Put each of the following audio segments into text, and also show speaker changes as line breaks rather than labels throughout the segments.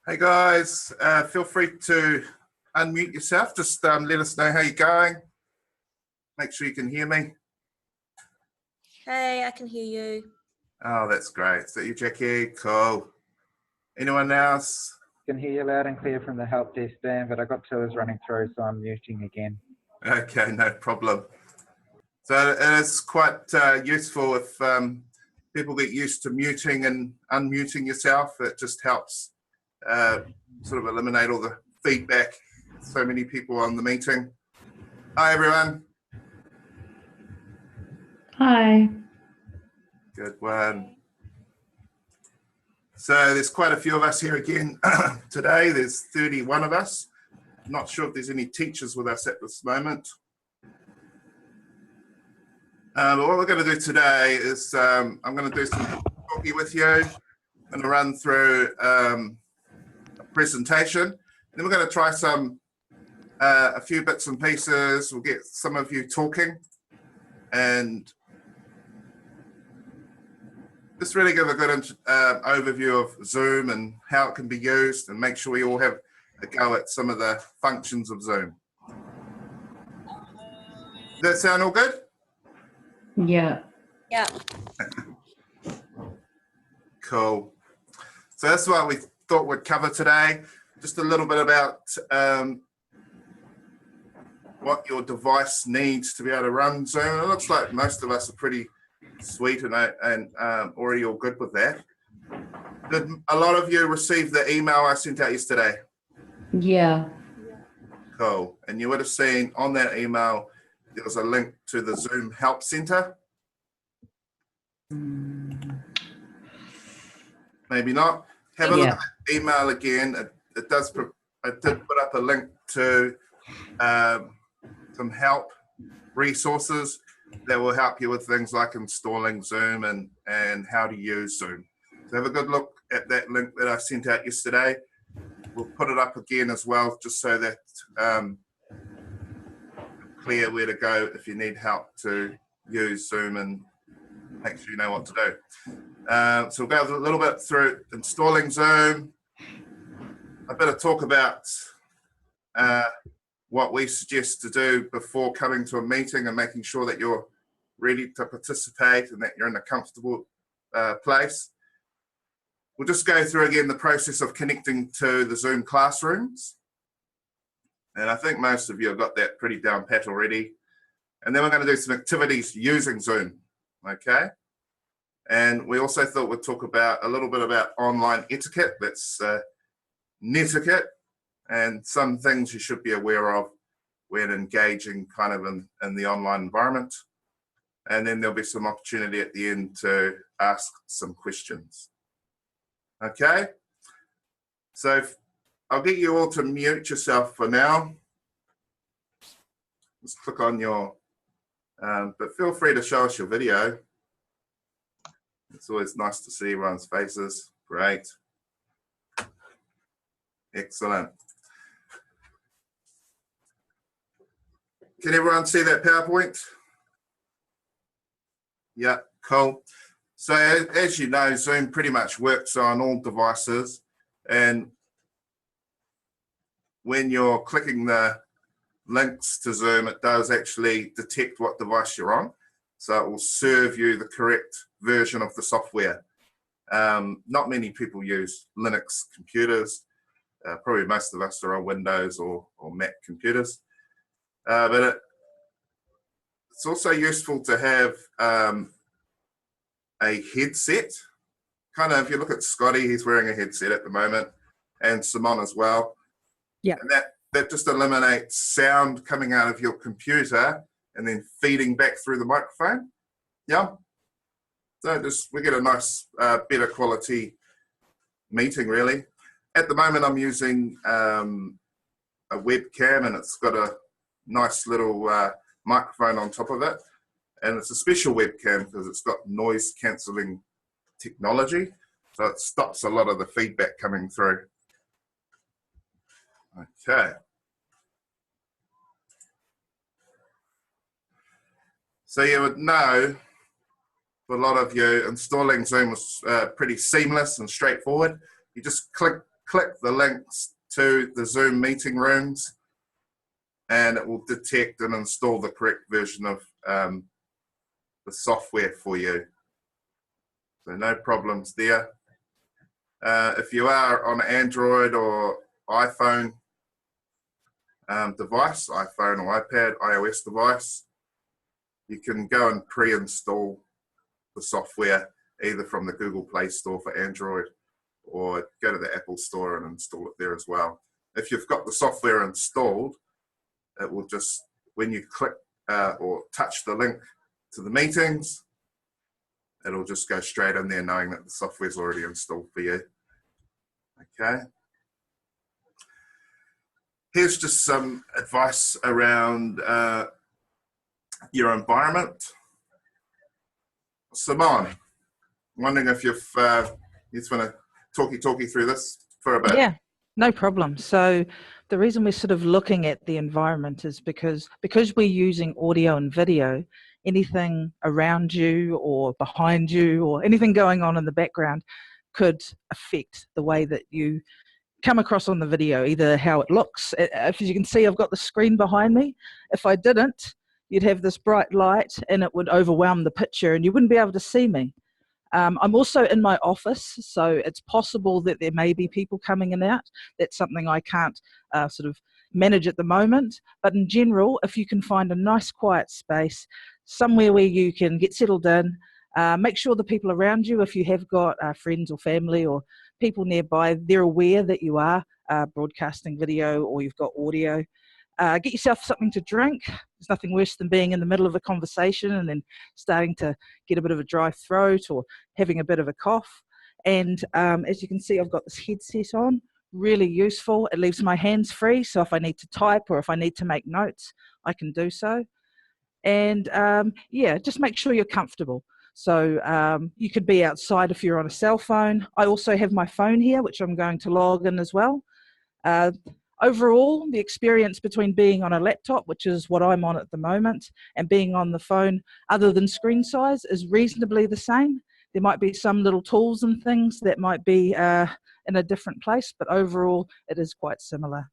Hey guys, feel free to unmute yourself. Just let us know how you're going. Make sure you can hear me.
Hey, I can hear you.
Oh, that's great. Is that you, Jackie? Cool. Anyone else?
Can hear you loud and clear from the help desk, Dan, but I got tours running through, so I'm muting again.
Okay, no problem. So it is quite useful if people get used to muting and unmuting yourself. It just helps sort of eliminate all the feedback. So many people on the meeting. Hi, everyone.
Hi.
Good one. So there's quite a few of us here again today. There's 31 of us. Not sure if there's any teachers with us at this moment. But what we're going to do today is I'm going to do some talking with you. I'm going to run through a presentation. And then we're going to try a few bits and pieces. We'll get some of you talking and just really give a good overview of Zoom and how it can be used, and make sure we all have a go at some of the functions of Zoom. Does that sound all good?
Yeah.
Yeah.
Cool. So that's what we thought we'd cover today. Just a little bit about what your device needs to be able to run Zoom. It looks like most of us are pretty sweet and already all good with that. Did a lot of you receive the email I sent out yesterday?
Yeah.
Cool. And you would have seen on that email there was a link to the Zoom Help Center. Maybe not. Have a look at the email again. It did put up a link to some help resources that will help you with things like installing Zoom and how to use Zoom. So have a good look at that link that I sent out yesterday. We'll put it up again as well, just so that clear where to go if you need help to use Zoom and make sure you know what to do. So we'll go a little bit through installing Zoom, a bit of talk about what we suggest to do before coming to a meeting and making sure that you're ready to participate and that you're in a comfortable place. We'll just go through again the process of connecting to the Zoom classrooms. And I think most of you have got that pretty down pat already. And then we're going to do some activities using Zoom, okay? And we also thought we'd talk about a little bit about online etiquette, that's netiquette, and some things you should be aware of when engaging kind of in the online environment. And then there'll be some opportunity at the end to ask some questions. Okay, so I'll get you all to mute yourself for now. Just click on your, but feel free to show us your video. It's always nice to see everyone's faces. Great. Excellent. Can everyone see that PowerPoint? Yeah, cool. So as you know, Zoom pretty much works on all devices, and when you're clicking the links to Zoom, it does actually detect what device you're on. So it will serve you the correct version of the software. Not many people use Linux computers. Probably most of us are on Windows or Mac computers. But it's also useful to have a headset. Kind of, if you look at Scotty, he's wearing a headset at the moment, and Simon as well.
Yeah. And
that just eliminates sound coming out of your computer and then feeding back through the microphone. Yeah. So we get a nice, better quality meeting, really. At the moment, I'm using a webcam, and it's got a nice little microphone on top of it. And it's a special webcam because it's got noise cancelling technology. So it stops a lot of the feedback coming through. Okay. So you would know, for a lot of you, installing Zoom was pretty seamless and straightforward. You just click click the links to the Zoom meeting rooms, and it will detect and install the correct version of the software for you. So no problems there. If you are on Android or iPhone device, iPhone or iPad, iOS device, you can go and pre-install the software either from the Google Play Store for Android or go to the Apple Store and install it there as well. If you've got the software installed, it will just, when you click or touch the link to the meetings, it'll just go straight in there knowing that the software's already installed for you. Okay. Here's just some advice around your environment. Simone, wondering if you just want to talk you through this for a bit.
Yeah, no problem. So the reason we're sort of looking at the environment is because we're using audio and video, anything around you or behind you or anything going on in the background could affect the way that you come across on the video, either how it looks. As you can see, I've got the screen behind me. If I didn't, you'd have this bright light and it would overwhelm the picture and you wouldn't be able to see me. I'm also in my office, so it's possible that there may be people coming in and out. That's something I can't sort of manage at the moment. But in general, if you can find a nice quiet space, somewhere where you can get settled in, make sure the people around you, if you have got friends or family or people nearby, they're aware that you are broadcasting video or you've got audio. Get yourself something to drink. There's nothing worse than being in the middle of a conversation and then starting to get a bit of a dry throat or having a bit of a cough. And as you can see, I've got this headset on, really useful. It leaves my hands free, so if I need to type or if I need to make notes, I can do so. And yeah, just make sure you're comfortable. So you could be outside if you're on a cell phone. I also have my phone here, which I'm going to log in as well. Overall, the experience between being on a laptop, which is what I'm on at the moment, and being on the phone, other than screen size, is reasonably the same. There might be some little tools and things that might be in a different place, but overall, it is quite similar.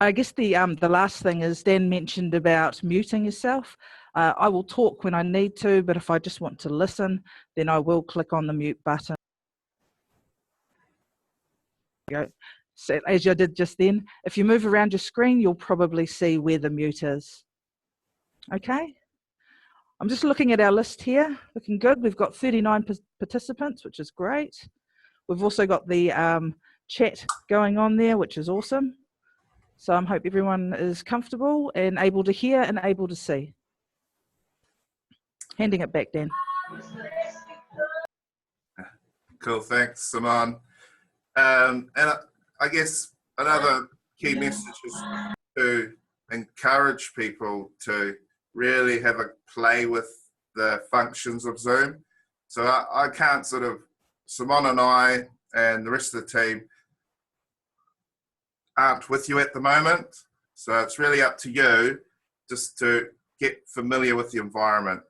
I guess the last thing is Dan mentioned about muting yourself. I will talk when I need to, but if I just want to listen, then I will click on the mute button. So as I did just then, if you move around your screen, you'll probably see where the mute is. Okay. I'm just looking at our list here, looking good. We've got 39 participants, which is great. We've also got the chat going on there, which is awesome. So I hope everyone is comfortable and able to hear and able to see. Handing it back, Dan.
Cool, thanks, Simone. And I guess another key message is to encourage people to really have a play with the functions of Zoom. So I can't sort of, Simone and I and the rest of the team aren't with you at the moment. So it's really up to you just to get familiar with the environment.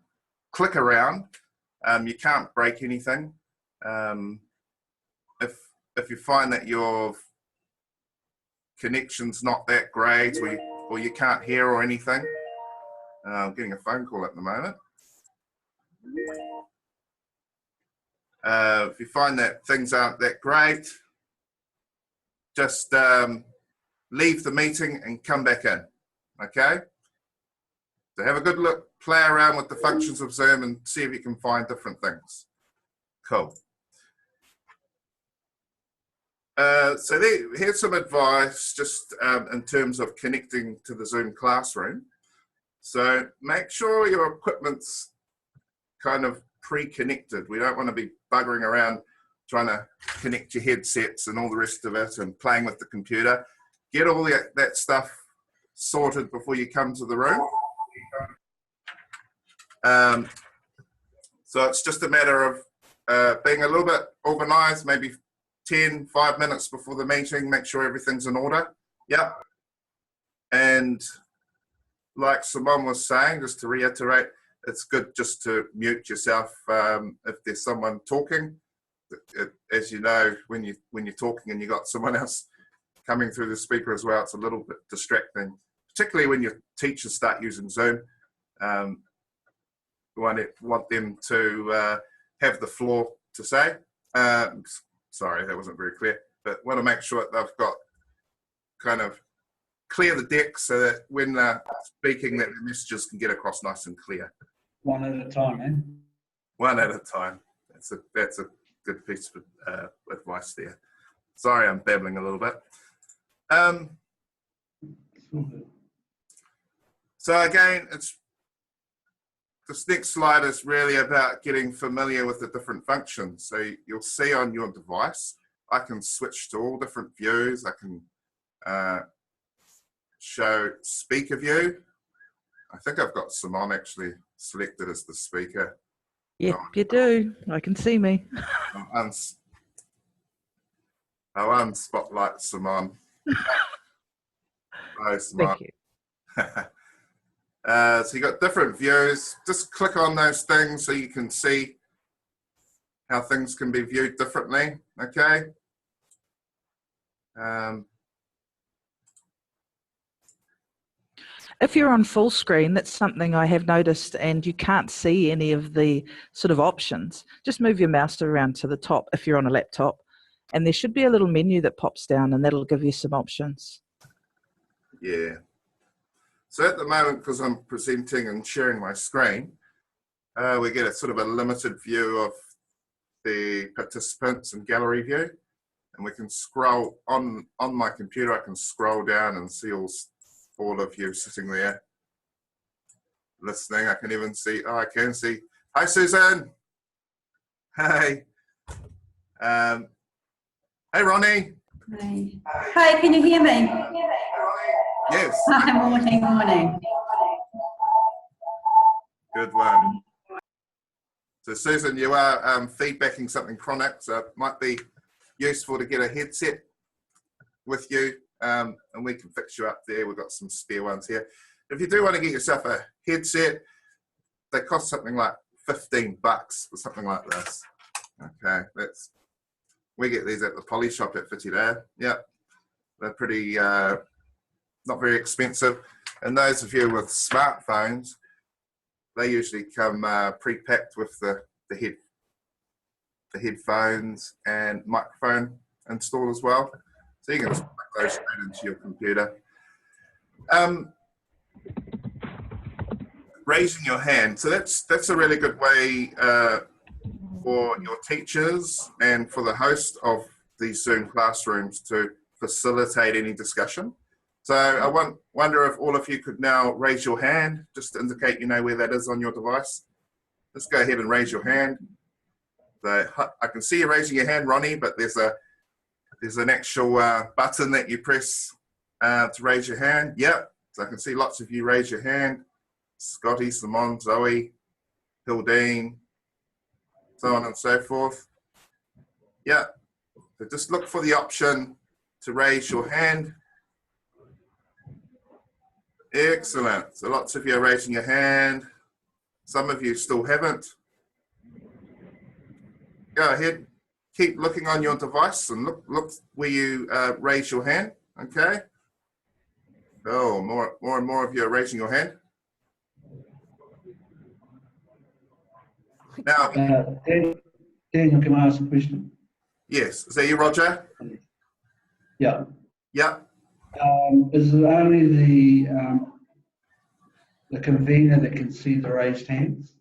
Click around. You can't break anything. If you find that your connection's not that great or you can't hear or anything, I'm getting a phone call at the moment. If you find that things aren't that great, just leave the meeting and come back in, okay? So have a good look, play around with the functions of Zoom and see if you can find different things. Cool. So here's some advice just in terms of connecting to the Zoom classroom. So make sure your equipment's kind of pre-connected. We don't want to be buggering around trying to connect your headsets and all the rest of it and playing with the computer. Get all that stuff sorted before you come to the room. So it's just a matter of being a little bit organized, maybe 5 minutes before the meeting, make sure everything's in order. Yep. And like Simone was saying, just to reiterate, it's good just to mute yourself if there's someone talking. as you know, when you're talking and you got someone else coming through the speaker as well, it's a little bit distracting, particularly when your teachers start using Zoom. We want them to have the floor to say. Sorry, that wasn't very clear, but want to make sure that they've got kind of clear the deck so that when they're speaking, that the messages can get across nice and clear.
One at a time, eh?
One at a time. That's a good piece of advice there. Sorry, I'm babbling a little bit. So again, this next slide is really about getting familiar with the different functions. So you'll see on your device, I can switch to all different views. I can show speaker view. I think I've got Simon actually selected as the speaker.
Yep, you do. I can see me.
I'll unspotlight Simon. Hi, Simon.
Thank you.
So you got different views. Just click on those things so you can see how things can be viewed differently. Okay.
If you're on full screen, that's something I have noticed, and you can't see any of the sort of options. Just move your mouse around to the top if you're on a laptop, and there should be a little menu that pops down, and that'll give you some options.
Yeah. So at the moment, because I'm presenting and sharing my screen, we get a sort of a limited view of the participants and gallery view, and we can scroll on my computer. I can scroll down and see all of you sitting there listening. I can even see, I can see. Hi, Susan. Hey. Hey, Ronnie.
Hi. Hi, can you hear me?
Yes.
Hi, morning.
Good one. So Susan, you are feedbacking something chronic, so it might be useful to get a headset with you, and we can fix you up there. We've got some spare ones here. If you do want to get yourself a headset, they cost something like $15 or something like this. Okay, we get these at the Poly Shop at Whitirea. Yeah, they're pretty not very expensive. And those of you with smartphones, they usually come pre-packed with the headphones and microphone installed as well. So you can just plug those straight into your computer. Raising your hand. So that's a really good way for your teachers and for the host of these Zoom classrooms to facilitate any discussion. So I wonder if all of you could now raise your hand, just to indicate you know where that is on your device. Let's go ahead and raise your hand. I can see you raising your hand, Ronnie, but there's an actual button that you press to raise your hand. Yep, so I can see lots of you raise your hand. Scotty, Simon, Zoe, Hildine, so on and so forth. Yeah, so just look for the option to raise your hand. Excellent. So lots of you are raising your hand. Some of you still haven't. Go ahead. Keep looking on your device and look where you raise your hand. Okay. Oh, more and more of you are raising your hand. Now,
Daniel, can I ask a question?
yes. Is that you, Roger?
Yeah.
Yeah.
Is it only the convener that can see the raised hands?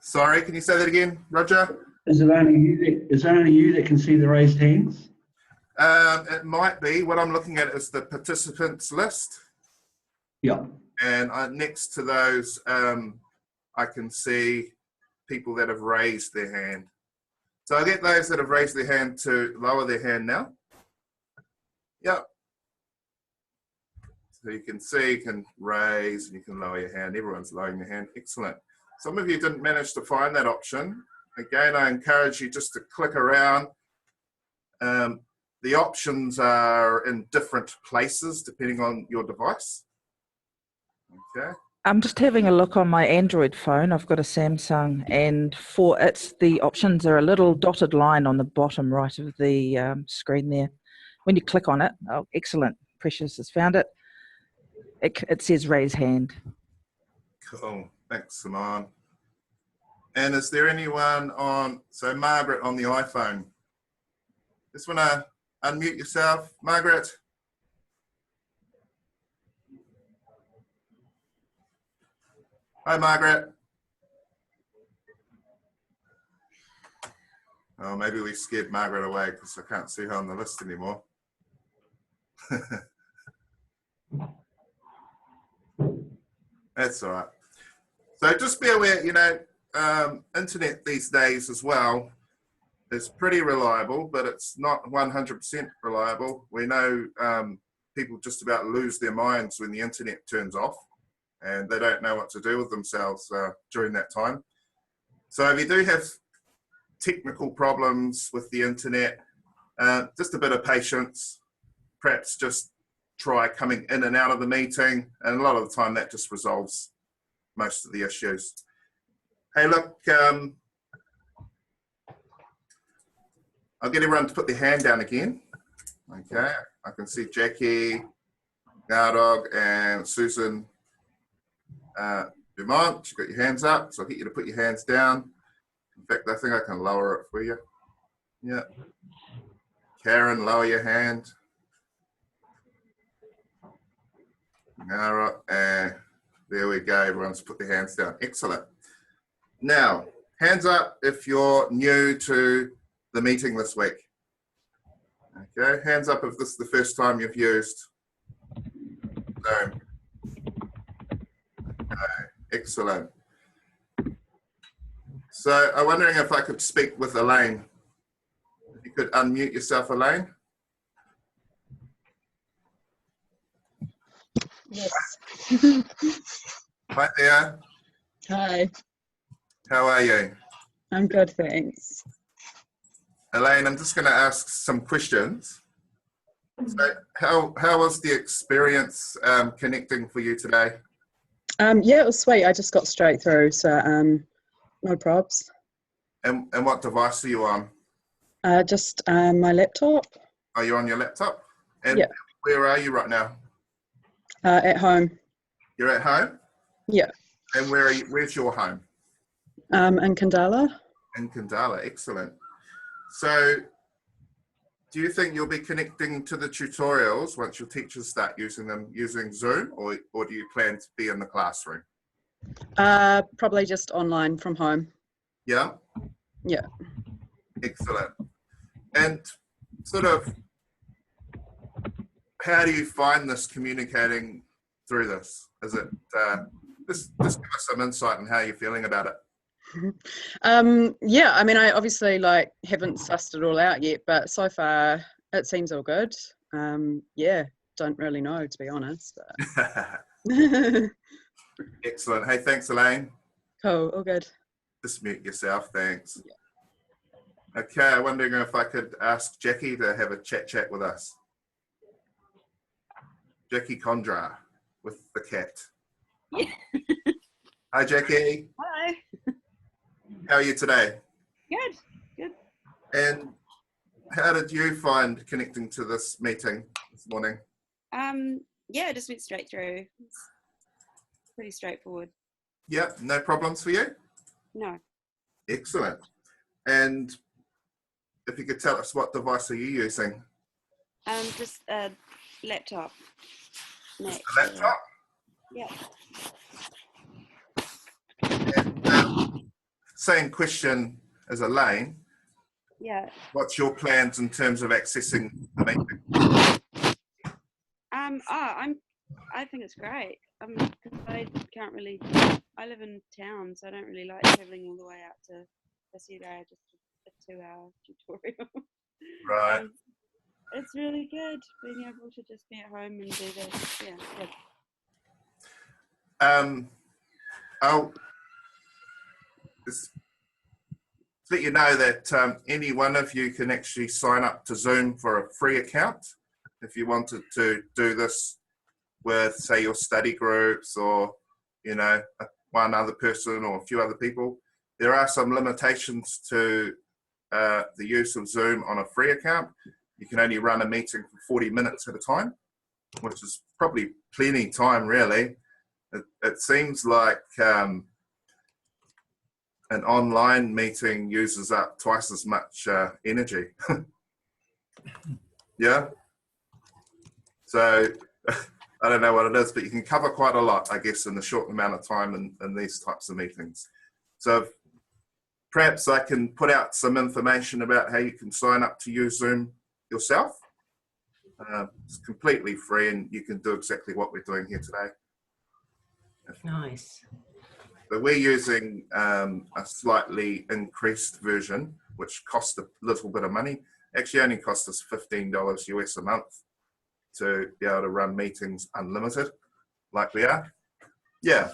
Sorry, can you say that again, Roger?
Is it only you that can see the raised hands?
It might be. What I'm looking at is the participants list.
Yeah.
And next to those, I can see people that have raised their hand. So I get those that have raised their hand to lower their hand now. Yep. So you can see, you can raise and you can lower your hand. Everyone's lowering their hand. Excellent. Some of you didn't manage to find that option. Again, I encourage you just to click around. The options are in different places depending on your device. Okay.
I'm just having a look on my Android phone. I've got a Samsung, and for it, the options are a little dotted line on the bottom right of the screen there. When you click on it, oh, excellent. Precious has found it. It says raise hand.
Cool. Thanks, Simone. And is there anyone on, so Margaret on the iPhone? Just want to unmute yourself, Margaret. Hi, Margaret. Oh, maybe we scared Margaret away because I can't see her on the list anymore. That's all right. So just be aware, you know, internet these days as well is pretty reliable, but it's not 100% reliable. We know people just about lose their minds when the internet turns off and they don't know what to do with themselves during that time. So if you do have technical problems with the internet, just a bit of patience, perhaps just try coming in and out of the meeting, and a lot of the time that just resolves most of the issues. Hey, look, I'll get everyone to put their hand down again. Okay, I can see Jackie, Gardog, and Susan Dumont. You've got your hands up, so I'll get you to put your hands down. In fact, I think I can lower it for you. Yeah. Karen, lower your hand. All right, and there we go. Everyone's put their hands down. Excellent. Now, hands up if you're new to the meeting this week. Okay, hands up if this is the first time you've used Zoom. Okay, excellent. So I'm wondering if I could speak with Elaine. If you could unmute yourself, Elaine.
Yes.
Hi there.
Hi,
How are you?
I'm good, thanks.
Elaine, I'm just going to ask some questions. So how was the experience connecting for you today?
Yeah, it was sweet. I just got straight through, so no probs.
And what device are you on?
Just my laptop.
Are you on your laptop? And
Yeah.
where are you right now?
At home.
You're at home?
Yeah.
And where are you? Where's your home?
In Kandala.
In Kandala. Excellent. So do you think you'll be connecting to the tutorials once your teachers start using them using Zoom, or do you plan to be in the classroom?
Probably just online from home.
Yeah?
Yeah.
Excellent. And sort of, how do you find this communicating through this? Is it, just give us some insight on how you're feeling about it.
Yeah, I mean, I obviously haven't sussed it all out yet, but so far it seems all good. Yeah, don't really know, to be honest. But
Excellent. Hey, thanks, Elaine.
cool, all good.
Just mute yourself, thanks.
Yeah.
Okay, I'm wondering if I could ask Jackie to have a chat with us. Jackie Condra with the cat.
Yeah.
Hi, Jackie.
Hi.
How are you today?
Good. Good.
And how did you find connecting to this meeting this morning?
Yeah, I just went straight through. It's pretty straightforward.
Yeah, no problems for you?
No.
Excellent. And if you could tell us, what device are you using?
Just a laptop.
Just a laptop?
Yeah.
And, same question as Elaine.
Yeah.
What's your plans in terms of accessing the meeting?
I think it's great. 'Cause I can't really. I live in town, so I don't really like traveling all the way out to Wasiuga, just a 2-hour tutorial.
Right.
It's really good being able to just be at home and do this. Yeah. Good.
I'll just let you know that any one of you can actually sign up to Zoom for a free account if you wanted to do this with, say, your study groups or, you know, one other person or a few other people. There are some limitations to the use of Zoom on a free account. You can only run a meeting for 40 minutes at a time, which is probably plenty time, really. It seems like an online meeting uses up twice as much energy. Yeah. So I don't know what it is, but you can cover quite a lot, I guess, in a short amount of time in these types of meetings. So perhaps I can put out some information about how you can sign up to use Zoom yourself. It's completely free, and you can do exactly what we're doing here today.
Nice.
So we're using a slightly increased version, which costs a little bit of money. Actually only costs us $15 US a month to be able to run meetings unlimited, like we are. Yeah,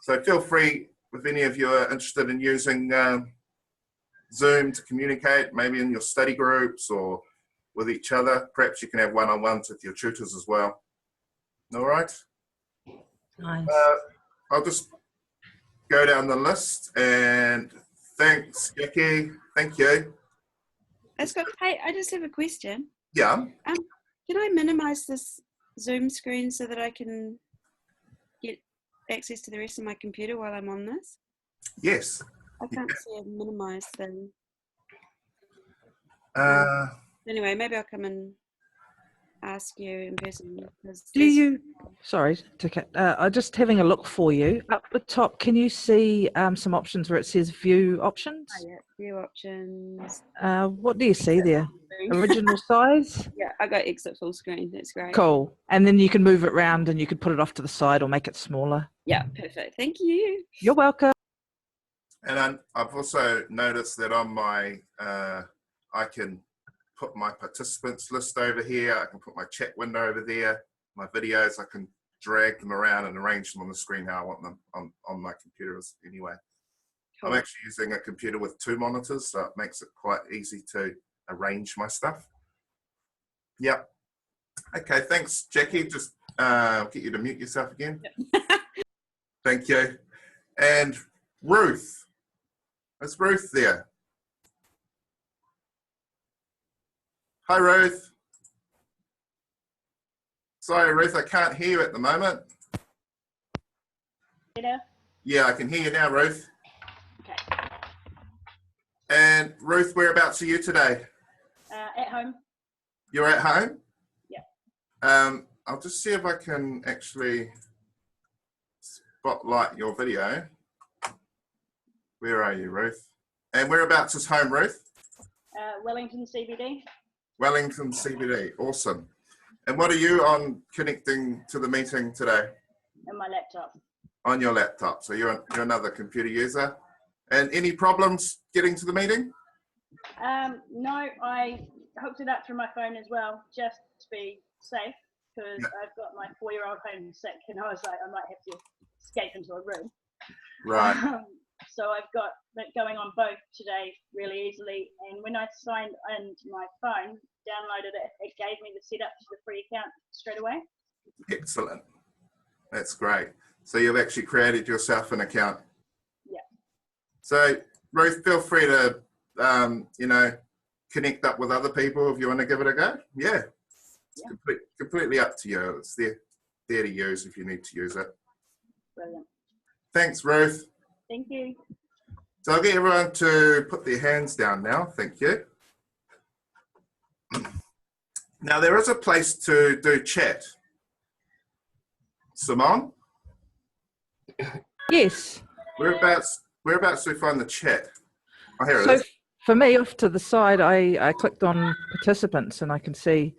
so feel free, if any of you are interested in using Zoom to communicate, maybe in your study groups or with each other. Perhaps you can have one-on-ones with your tutors as well. All right.
Nice.
I'll just go down the list, and thanks, Jackie. Thank you.
Scott, hey, I just have a question.
Yeah.
Can I minimize this Zoom screen so that I can get access to the rest of my computer while I'm on this?
Yes.
I can't see a minimize thing.
Uh,
Anyway, maybe I'll come and ask you in person.
Do you, sorry to cut, I'm just having a look for you. Up the top, can you see some options where it says view options?
Oh, yeah, view options.
What do you see there? Original size?
Yeah, I got exit full screen. That's great.
Cool. And then you can move it around and you could put it off to the side or make it smaller.
Yeah, perfect. Thank you.
You're welcome.
and I've also noticed that on my, I can put my participants list over here. I can put my chat window over there. My videos, I can drag them around and arrange them on the screen how I want them on my computers anyway.
Cool.
I'm actually using a computer with 2 monitors, so it makes it quite easy to arrange my stuff. Yep. Okay, thanks, Jackie. Just get you to mute yourself again. Yep. Thank you. And Ruth. Is Ruth there? Hi, Ruth. Sorry, Ruth, I can't hear you at the moment. Yeah, I can hear you now, Ruth.
Okay.
And Ruth, whereabouts are you today?
At home.
You're at home?
Yeah.
I'll just see if I can actually spotlight your video. Where are you, Ruth? And whereabouts is home, Ruth?
Wellington CBD.
Wellington CBD, awesome. And what are you on connecting to the meeting today?
And my laptop.
On your laptop, so you're another computer user. And any problems getting to the meeting?
No, I hooked it up through my phone as well, just to be safe, because I've got my 4-year-old home sick, and I was like, I might have to escape into a room.
Right.
So I've got that going on both today really easily. And when I signed in my phone, downloaded it, it gave me the setup to the free account straight away.
Excellent. That's great. So you've actually created yourself an account.
Yeah.
So Ruth, feel free to, you know, connect up with other people if you want to give it a go. Yeah. It's completely up to you. It's there to use if you need to use it.
Brilliant.
Thanks, Ruth.
Thank you.
So I'll get everyone to put their hands down now. Thank you. Now there is a place to do chat. Simone?
Yes.
Whereabouts do we find the chat? Oh, here it
So
is.
for me, off to the side, I clicked on participants and I can see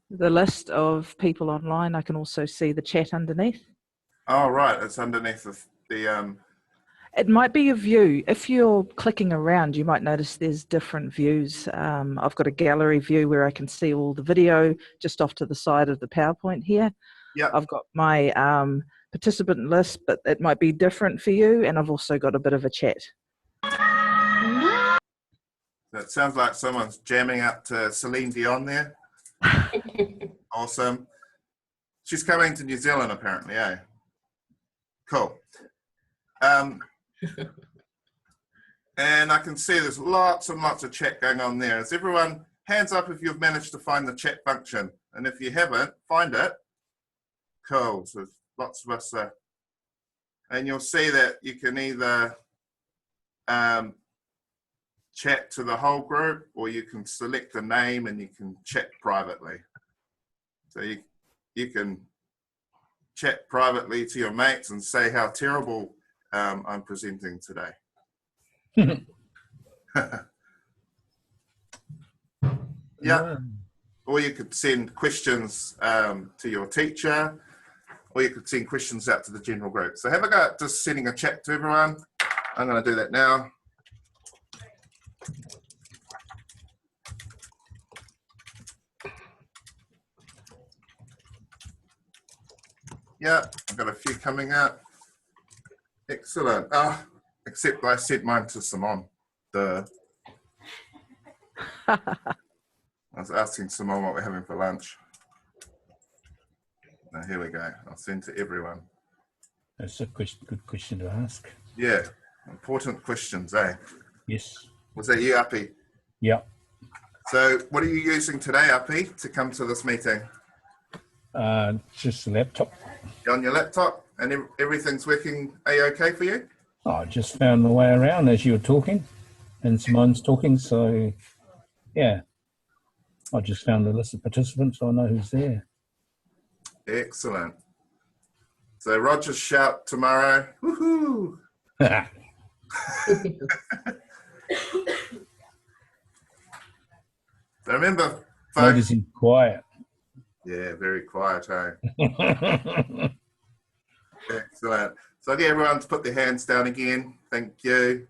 the list of people online. I can also see the chat underneath.
Oh, right. It's underneath the
It might be a view. If you're clicking around, you might notice there's different views. I've got a gallery view where I can see all the video just off to the side of the PowerPoint here.
Yeah.
I've got my participant list, but it might be different for you. And I've also got a bit of a chat.
It sounds like someone's jamming up to Celine Dion there. Awesome. She's coming to New Zealand apparently, eh? Cool. And I can see there's lots and lots of chat going on there. Is everyone, hands up if you've managed to find the chat function. And if you haven't, find it. Cool, so lots of us are. And you'll see that you can either chat to the whole group, or you can select a name and you can chat privately. So you can chat privately to your mates and say how terrible I'm presenting today. Yeah. Or you could send questions to your teacher, or you could send questions out to the general group. So have a go at just sending a chat to everyone. I'm going to do that now. Yeah, I've got a few coming out. Excellent. Oh, except I sent mine to Simone. I was asking Simone what we're having for lunch. Now, here we go. I'll send to everyone.
That's a good question to ask.
Yeah, important questions, eh?
Yes.
Was that you, Uppy?
Yeah.
So what are you using today, Uppy, to come to this meeting?
Just a laptop.
You're on your laptop and everything's working A-okay for you?
I just found the way around as you were talking and Simone's talking, so yeah. I just found the list of participants, so I know who's there.
Excellent. So Roger's shout tomorrow. Woohoo! So remember, folks.
Notice him quiet.
Yeah, very quiet, eh? Excellent. So I'll get everyone to put their hands down again. Thank you.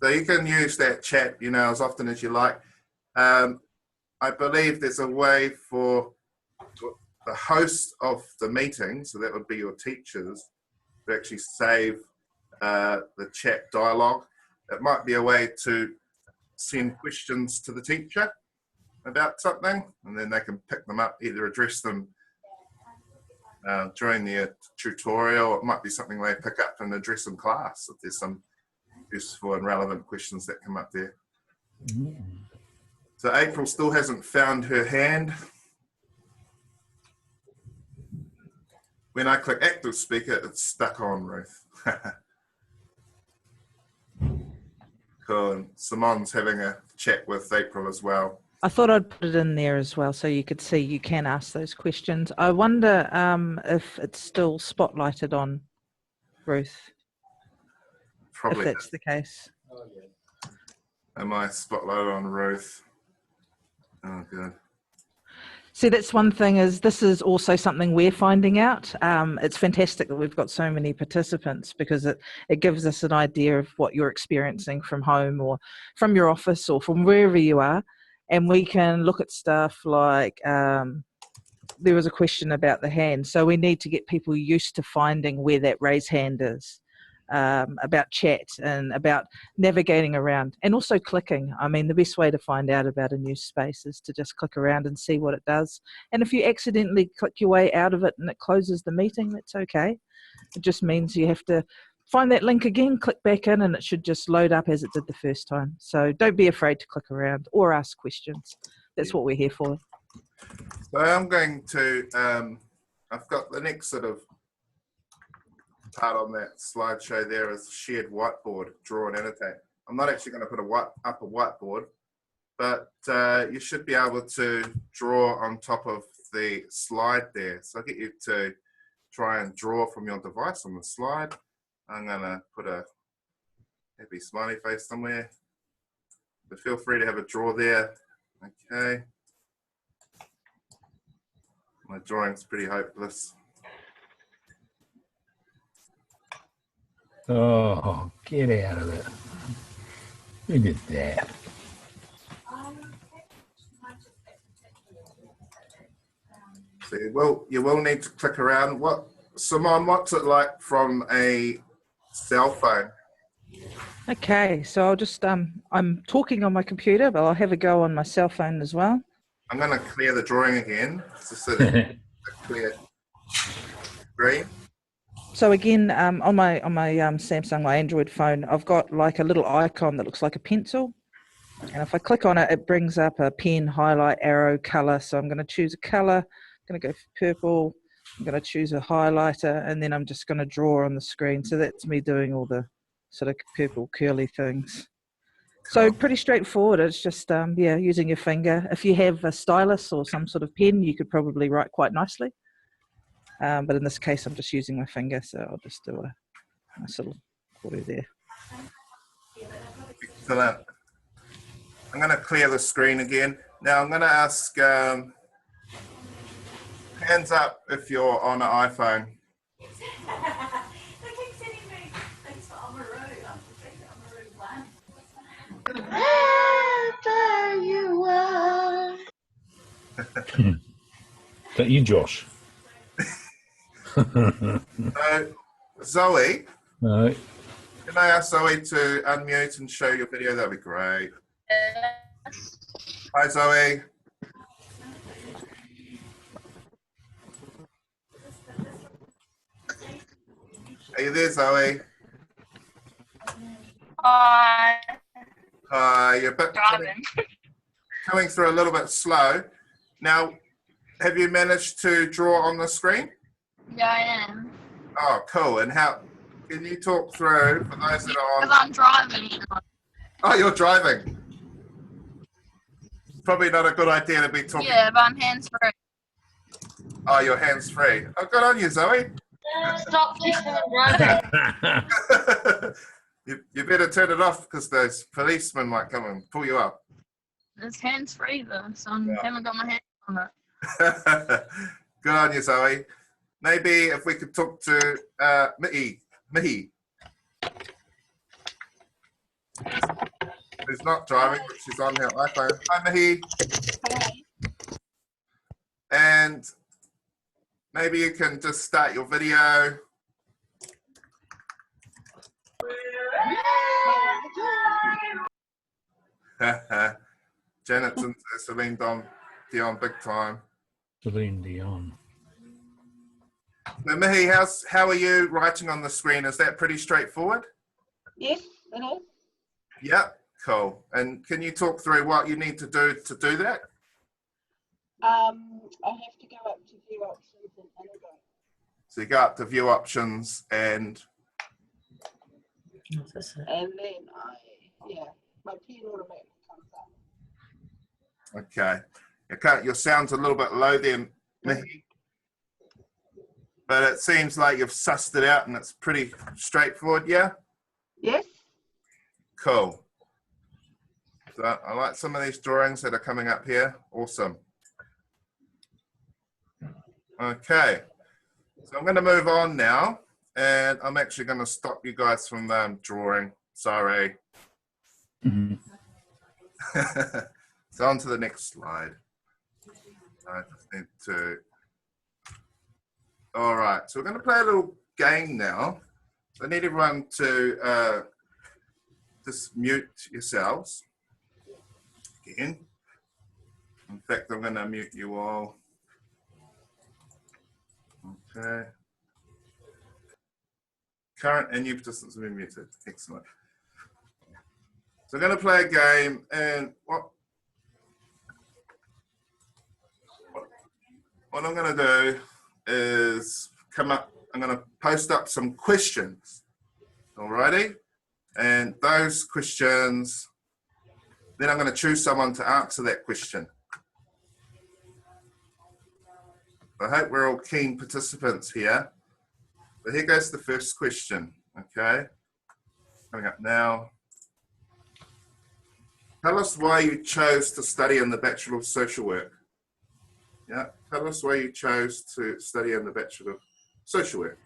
So you can use that chat, you know, as often as you like. I believe there's a way for the host of the meeting, so that would be your teachers, to actually save the chat dialogue. It might be a way to send questions to the teacher about something, and then they can pick them up, either address them during their tutorial, or it might be something they pick up and address in class if there's some useful and relevant questions that come up there. So April still hasn't found her hand. When I click active speaker, it's stuck on, Ruth. Cool. And Simone's having a chat with April as well.
I thought I'd put it in there as well so you could see you can ask those questions. I wonder if it's still spotlighted on Ruth.
Probably.
If that's the case.
Am I spotlighted on Ruth? Oh, good.
See, that's one thing, is this is also something we're finding out. It's fantastic that we've got so many participants, because it gives us an idea of what you're experiencing from home or from your office or from wherever you are. And we can look at stuff like, there was a question about the hand. So we need to get people used to finding where that raise hand is, about chat and about navigating around, and also clicking. I mean, the best way to find out about a new space is to just click around and see what it does. And if you accidentally click your way out of it and it closes the meeting, that's okay. It just means you have to find that link again, click back in, and it should just load up as it did the first time. So don't be afraid to click around or ask questions. That's what we're here for.
So I'm going to, I've got the next sort of part on that slideshow there is shared whiteboard, draw and annotate. I'm not actually going to put up a whiteboard, but you should be able to draw on top of the slide there. So I'll get you to try and draw from your device on the slide. I'm going to put a happy smiley face somewhere, but feel free to have a draw there. Okay. My drawing's pretty hopeless.
Oh, get out of it. Who did that?
So you will need to click around. Simone, what's it like from a cell phone?
Okay, so I'll just, I'm talking on my computer, but I'll have a go on my cell phone as well.
I'm going to clear the drawing again, just so that it's a clear screen.
So again, on my Samsung, my Android phone, I've got like a little icon that looks like a pencil. And if I click on it, it brings up a pen, highlight, arrow, color. So I'm going to choose a color. I'm going to go for purple. I'm going to choose a highlighter, and then I'm just going to draw on the screen. So that's me doing all the sort of purple curly things. So pretty straightforward. It's just, yeah, using your finger. If you have a stylus or some sort of pen, you could probably write quite nicely. But in this case, I'm just using my finger. So I'll just do a nice little quarter there.
Excellent. I'm going to clear the screen again. Now I'm going to ask hands up if you're on an iPhone.
Is that you, Josh?
So, Zoe,
No.
can I ask Zoe to unmute and show your video? That'd be great. Hi, Zoe. Are you there, Zoe?
Hi.
Hi, you're a bit coming through a little bit slow. Now, have you managed to draw on the screen?
Yeah, I am.
Oh, cool. And how, can you talk through, for those that are on?
Because I'm driving.
Oh, you're driving. Probably not a good idea to be talking.
Yeah, but I'm hands-free.
Oh, you're hands-free. Oh, good on you, Zoe.
Stop thinking I'm driving.
You better turn it off because those policemen might come and pull you up.
It's hands-free though, so I haven't got my hands on it.
Good on you, Zoe. Maybe if we could talk to Mihi, who's not driving, but she's on her iPhone. Hi, Mihi.
Hi.
And maybe you can just start your video. Janet's into Celine Dion big time.
Celine Dion.
So Mihi, how are you writing on the screen? Is that pretty straightforward?
Yes, it is.
Yep, cool. And can you talk through what you need to do that?
I have to go up to view options and integrate.
So you go up to view options and
And then my pen automatically comes up.
okay. Your sound's a little bit low there, Mihi. But it seems like you've sussed it out and it's pretty straightforward, yeah?
Yes.
Cool. So I like some of these drawings that are coming up here. Awesome. Okay. So I'm going to move on now. And I'm actually going to stop you guys from drawing. Sorry.
Mhm.
So on to the next slide. I just need to... All right, so we're going to play a little game now. So I need everyone to just mute yourselves again. In fact, I'm going to mute you all. Okay. Current and new participants have been muted. Excellent. So I'm going to play a game, and what I'm going to do is I'm going to post up some questions, alrighty? And those questions, then I'm going to choose someone to answer that question. I hope we're all keen participants here. But here goes the first question, okay? Coming up now. Tell us why you chose to study in the Bachelor of Social Work. Yeah, tell us why you chose to study in the Bachelor of Social Work.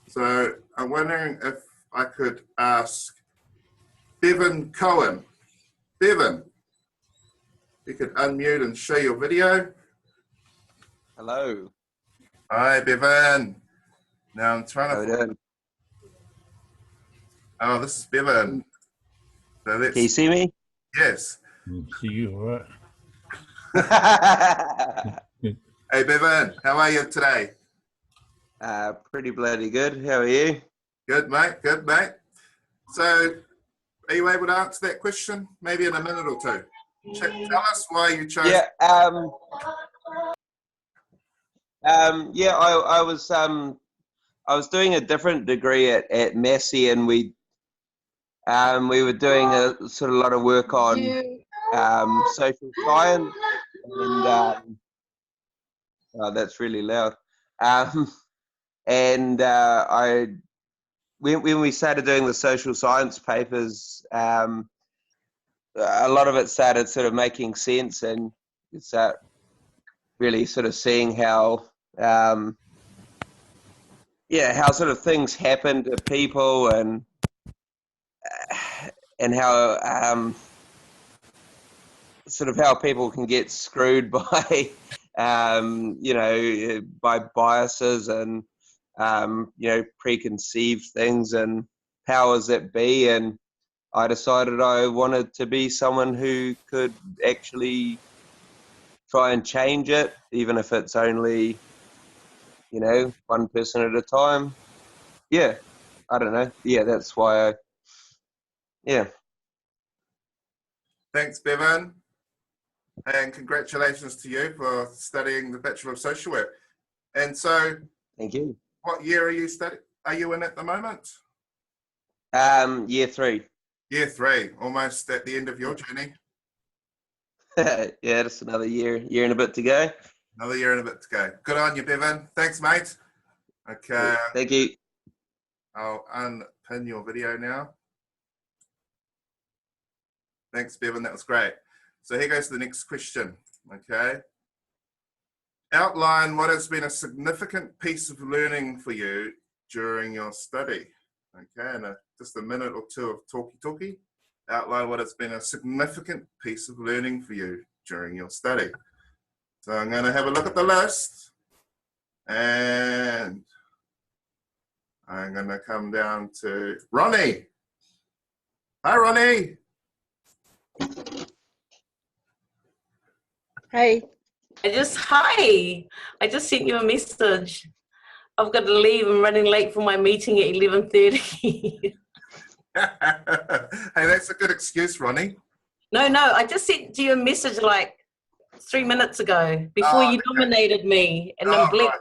So I'm wondering if I could ask Bevan Cohen. Bevan, you could unmute and show your video.
Hello.
Hi, Bevan. Now I'm trying to... Oh, this is Bevan. So
Can you see me?
Yes.
See you, all right.
Hey, Bevan, how are you today?
Pretty bloody good. How are you?
Good, mate. Good, mate. So, are you able to answer that question? Maybe in a minute or two. Tell us why you chose.
Yeah. Yeah. I was doing a different degree at Massey, and we were doing a sort of lot of work on social science, and oh, that's really loud. And when we started doing the social science papers, a lot of it started sort of making sense, and you start really sort of seeing how how sort of things happen to people, and how sort of how people can get screwed by by biases and preconceived things and powers that be. And I decided I wanted to be someone who could actually try and change it, even if it's only one person at a time. Yeah, I don't know. Yeah, that's why
Thanks, Bevan. And congratulations to you for studying the Bachelor of Social Work. And so,
thank you.
What year are you in at the moment?
Year 3.
Year 3, almost at the end of your journey.
Yeah, just another year and a bit to go.
Another year and a bit to go. Good on you, Bevan. Thanks, mate. Okay.
Thank you.
I'll unpin your video now. Thanks, Bevan. That was great. So here goes to the next question. Okay. Outline what has been a significant piece of learning for you during your study. Okay, and just a minute or two of talkie. Outline what has been a significant piece of learning for you during your study. So I'm going to have a look at the list, and I'm going to come down to Ronnie. Hi, Ronnie.
Hey. I just sent you a message. I've got to leave. I'm running late for my meeting at 11:30.
Hey, that's a good excuse, Ronnie.
No, I just sent you a message like 3 minutes ago before you nominated me, and I'm
right.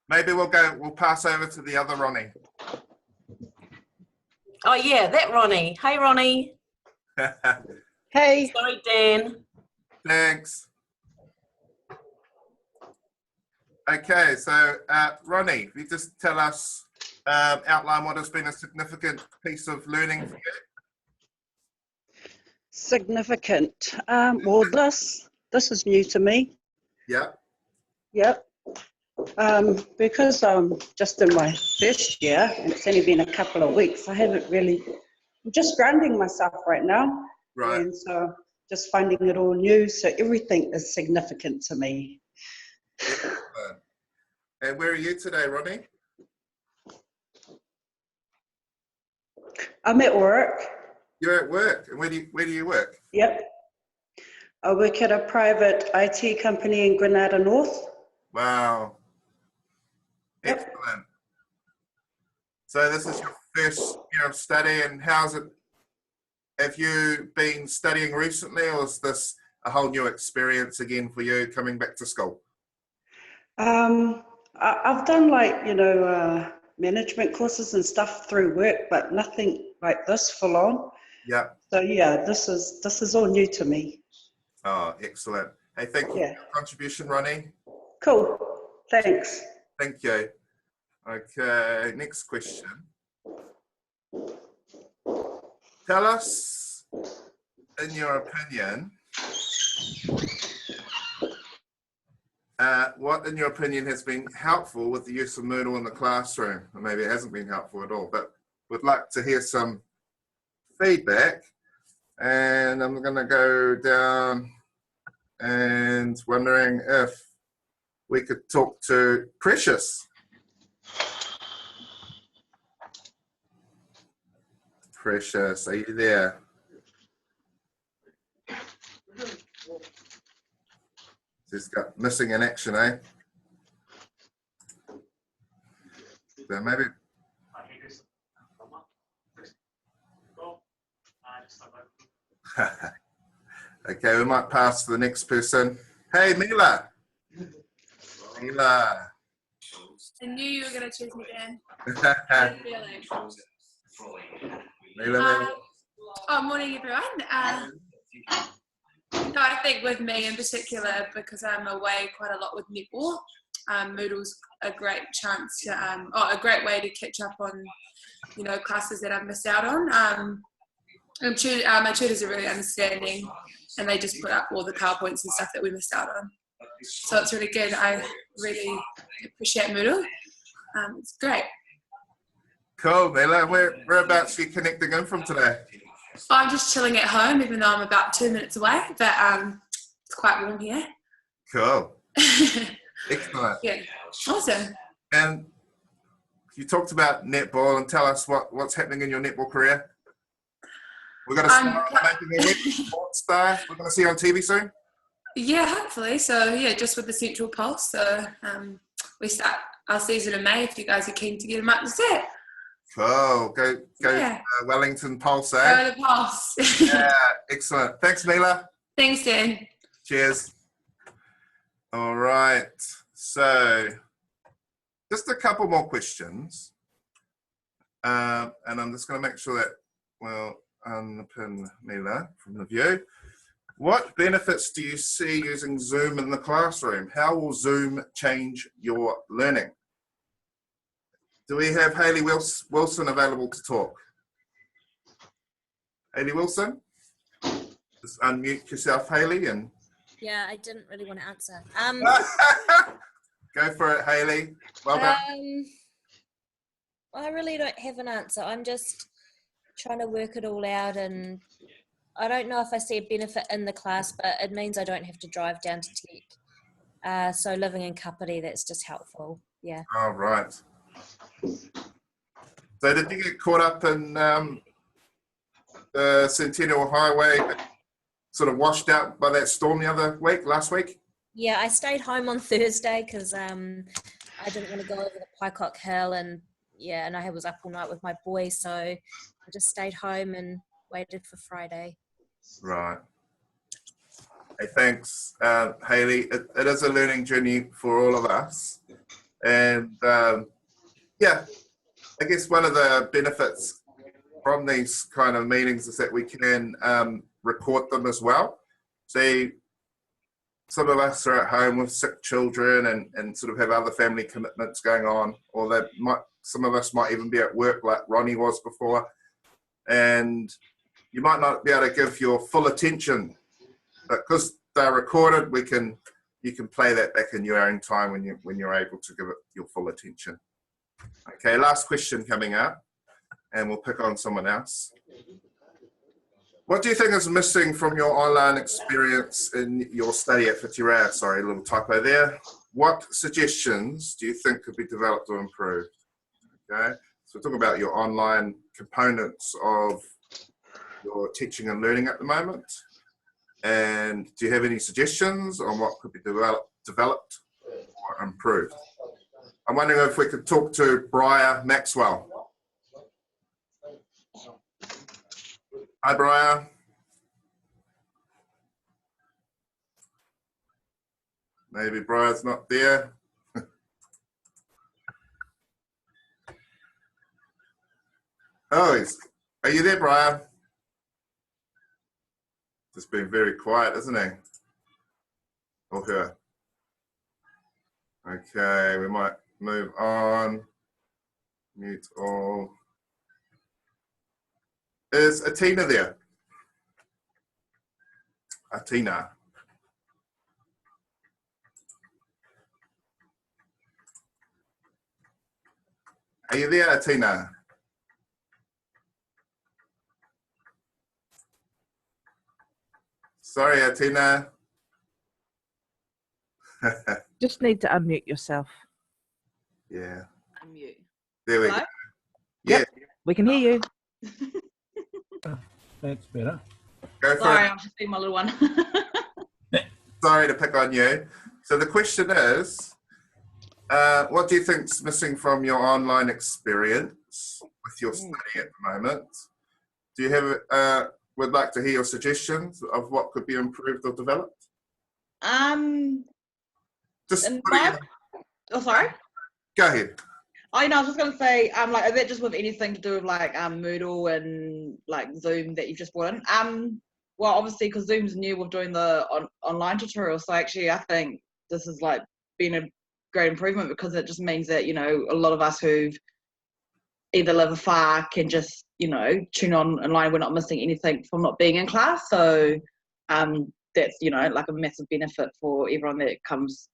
Maybe we'll pass over to the other Ronnie.
Oh yeah, that Ronnie. Hey, Ronnie.
Hey.
Sorry, Dan.
Thanks. Okay, so Ronnie, if you just tell us, outline what has been a significant piece of learning for you.
Significant. Well, this is new to me.
Yeah.
Yep. Because I'm just in my first year, and it's only been a couple of weeks, I haven't really, I'm just grounding myself right now.
Right.
And so just finding it all new, so everything is significant to me.
Excellent. And where are you today, Ronnie?
I'm at work.
You're at work. And where do you work?
Yep. I work at a private IT company in Granada North.
Wow.
Yep.
Excellent. So this is your first year of study, and how's it? Have you been studying recently, or is this a whole new experience again for you coming back to school?
I've done management courses and stuff through work, but nothing like this full on.
Yeah.
So yeah, this is all new to me.
Oh, excellent. Hey, thank you for your contribution, Ronnie.
Cool. Thanks.
Thank you. Okay, next question. Tell us, in your opinion, what, in your opinion, has been helpful with the use of Moodle in the classroom? Or maybe it hasn't been helpful at all, but we'd like to hear some feedback. And I'm going to go down and wondering if we could talk to Precious. Precious, are you there? Just got missing in action, eh? there. Maybe. Okay, we might pass to the next person. Hey, Mila. Mila.
I knew you were going to choose me, Dan. Good feeling.
Mila.
Oh, morning, everyone. No, I think with me in particular, because I'm away quite a lot with netball, Moodle's a great chance to, a great way to catch up on, classes that I've missed out on. My tutors are really understanding, and they just put up all the PowerPoints and stuff that we missed out on. So it's really good. I really appreciate Moodle. It's great.
Cool, Mila. Whereabouts are you connecting in from today?
I'm just chilling at home, even though I'm about 2 minutes away, but it's quite warm here.
Cool. Excellent.
Yeah, awesome.
And you talked about netball, and tell us what's happening in your netball career. We're going to start making a netball sports star. We're going to see you on TV soon.
Yeah, hopefully. So yeah, just with the Central Pulse. So we start our season in May. If you guys are keen to get them up to set.
Cool. Go
Yeah.
Wellington Pulse, eh?
Go to the Pulse.
Yeah, excellent. Thanks, Mila.
Thanks, Dan.
Cheers. All right. So just a couple more questions. And I'm just going to make sure that we'll unpin Mila from the view. What benefits do you see using Zoom in the classroom? How will Zoom change your learning? Do we have Hayley Wilson available to talk? Hayley Wilson? Just unmute yourself, Hayley. And
Yeah, I didn't really want to answer.
go for it, Hayley. Well done.
I really don't have an answer. I'm just trying to work it all out, and I don't know if I see a benefit in the class, but it means I don't have to drive down to Tech. So living in Kapiti, that's just helpful. Yeah.
All right. So did you get caught up in the Centennial Highway, sort of washed out by that storm last week?
Yeah, I stayed home on Thursday because I didn't want to go over the Pycock Hill, and I was up all night with my boy, so I just stayed home and waited for Friday.
Right. Hey, thanks, Hayley. It is a learning journey for all of us. And yeah, I guess one of the benefits from these kind of meetings is that we can record them as well. So some of us are at home with sick children and sort of have other family commitments going on, or some of us might even be at work like Ronnie was before, and you might not be able to give your full attention, but because they're recorded, you can play that back in your own time when you're able to give it your full attention. Okay, last question coming up, and we'll pick on someone else. What do you think is missing from your online experience in your study at Whitireia? Sorry, a little typo there. What suggestions do you think could be developed or improved? Okay, so we're talking about your online components of your teaching and learning at the moment. And do you have any suggestions on what could be developed or improved? I'm wondering if we could talk to Briar Maxwell. Hi, Briar. Maybe Briar's not there. Oh, are you there, Briar? Just been very quiet, isn't he? Or her. Okay, we might move on. Mute all. Is Atina there? Atina. Are you there, Atina? Sorry, Atina.
Just need to unmute yourself.
Yeah.
Unmute.
There we
Hello?
go. Yeah.
We can hear you.
That's better.
Go for
Sorry,
it.
I'm just being my little one.
Sorry to pick on you. So the question is, What do you think's missing from your online experience with your study at the moment? Do you have, would like to hear your suggestions of what could be improved or developed? Just
Oh, sorry.
Go ahead.
I know. I was just gonna say, like, is that just with anything to do with like Moodle and like Zoom that you've just brought in? Well, obviously, because Zoom's new with doing the online tutorials, so actually, I think this has like been a great improvement because it just means that a lot of us who've either live afar can just tune on online. We're not missing anything from not being in class, so that's like a massive benefit for everyone that comes